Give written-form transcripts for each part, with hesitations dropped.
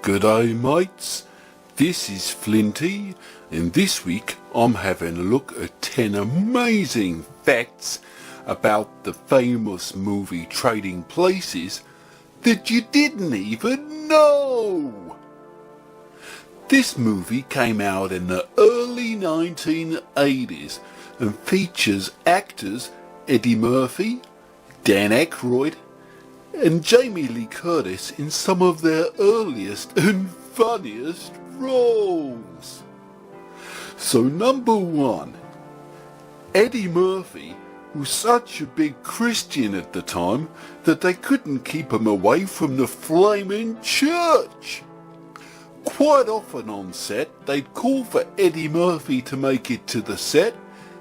G'day mates, this is Flinty, and this week I'm having a look at 10 amazing facts about the famous movie Trading Places that you didn't even know. This movie came out in the early 1980s and features actors Eddie Murphy, Dan Aykroyd and Jamie Lee Curtis in some of their earliest and funniest roles. So number 1, Eddie Murphy was such a big Christian at the time that they couldn't keep him away from the flaming church. Quite often on set, they'd call for Eddie Murphy to make it to the set.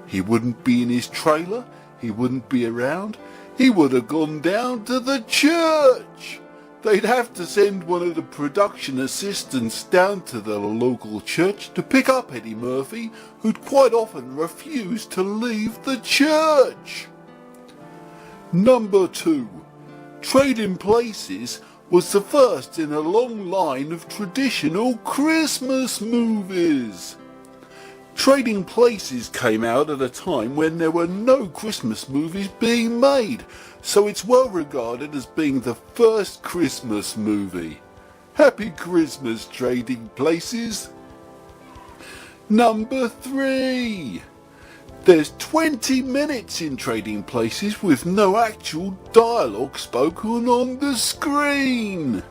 He wouldn't be in his trailer, he wouldn't be around, he would have gone down to the church. They'd have to send one of the production assistants down to the local church to pick up Eddie Murphy, who'd quite often refuse to leave the church. Number 2, Trading Places was the first in a long line of traditional Christmas movies. Trading Places came out at a time when there were no Christmas movies being made, so it's well regarded as being the first Christmas movie. Happy Christmas, Trading Places! Number 3. There's 20 minutes in Trading Places with no actual dialogue spoken on the screen.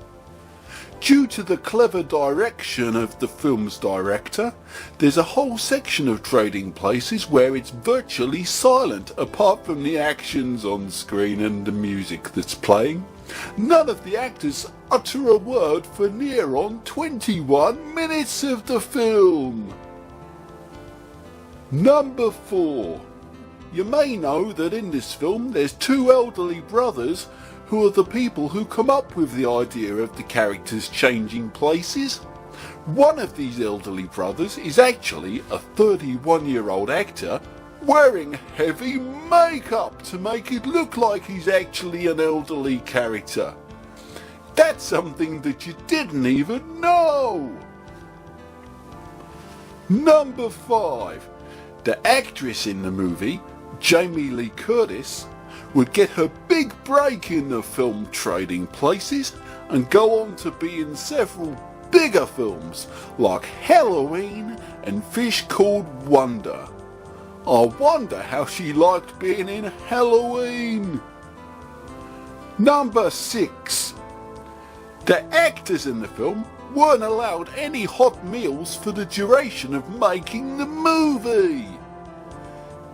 Due to the clever direction of the film's director, there's a whole section of Trading Places where it's virtually silent apart from the actions on screen and the music that's playing. None of the actors utter a word for near on 21 minutes of the film. Number 4. You may know that in this film there's 2 elderly brothers who are the people who come up with the idea of the characters changing places. One of these elderly brothers is actually a 31-year-old actor wearing heavy makeup to make it look like he's actually an elderly character. That's something that you didn't even know. Number 5. The actress in the movie, Jamie Lee Curtis, would get her big break in the film Trading Places and go on to be in several bigger films like Halloween and Fish Called Wonder. I wonder how she liked being in Halloween. Number 6. The actors in the film weren't allowed any hot meals for the duration of making the movie.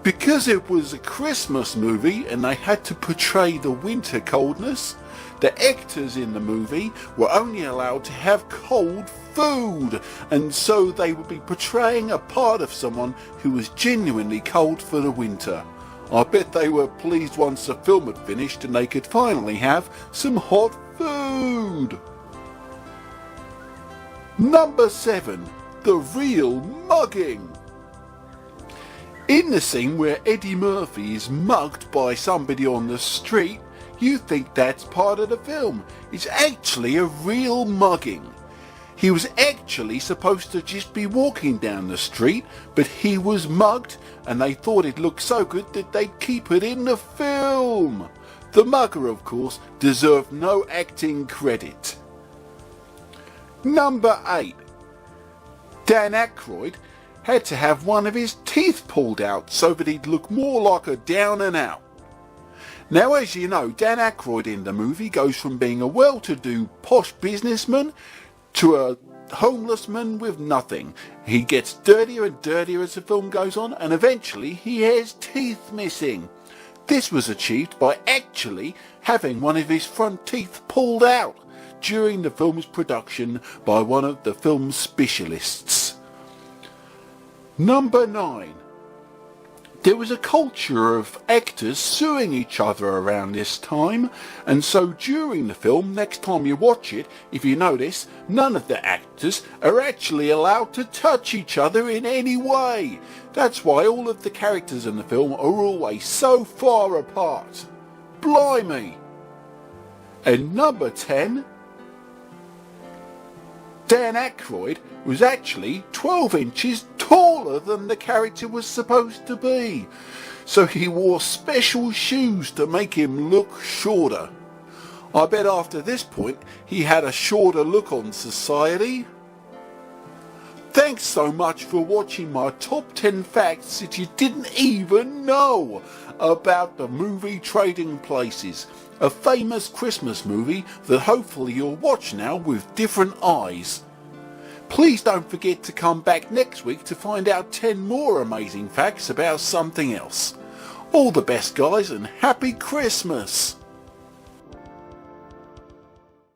Because it was a Christmas movie and they had to portray the winter coldness, the actors in the movie were only allowed to have cold food, and so they would be portraying a part of someone who was genuinely cold for the winter. I bet they were pleased once the film had finished and they could finally have some hot food. Number 7. The real mugging. In the scene where Eddie Murphy is mugged by somebody on the street, you think that's part of the film. It's actually a real mugging. He was actually supposed to just be walking down the street, but he was mugged and they thought it looked so good that they'd keep it in the film. The mugger, of course, deserved no acting credit. Number 8. Dan Aykroyd had to have one of his teeth pulled out so that he'd look more like a down and out. Now, as you know, Dan Aykroyd in the movie goes from being a well-to-do posh businessman to a homeless man with nothing. He gets dirtier and dirtier as the film goes on, and eventually he has teeth missing. This was achieved by actually having one of his front teeth pulled out during the film's production by one of the film's specialists. Number 9. There was a culture of actors suing each other around this time, and so during the film, next time you watch it, if you notice, none of the actors are actually allowed to touch each other in any way. That's why all of the characters in the film are always so far apart. Blimey! And number 10. Dan Aykroyd was actually 12 inches taller than the character was supposed to be, so he wore special shoes to make him look shorter. I bet after this point he had a shorter look on society. Thanks so much for watching my top 10 facts that you didn't even know about the movie Trading Places, a famous Christmas movie that hopefully you'll watch now with different eyes. Please don't forget to come back next week to find out 10 more amazing facts about something else. All the best, guys, and Happy Christmas!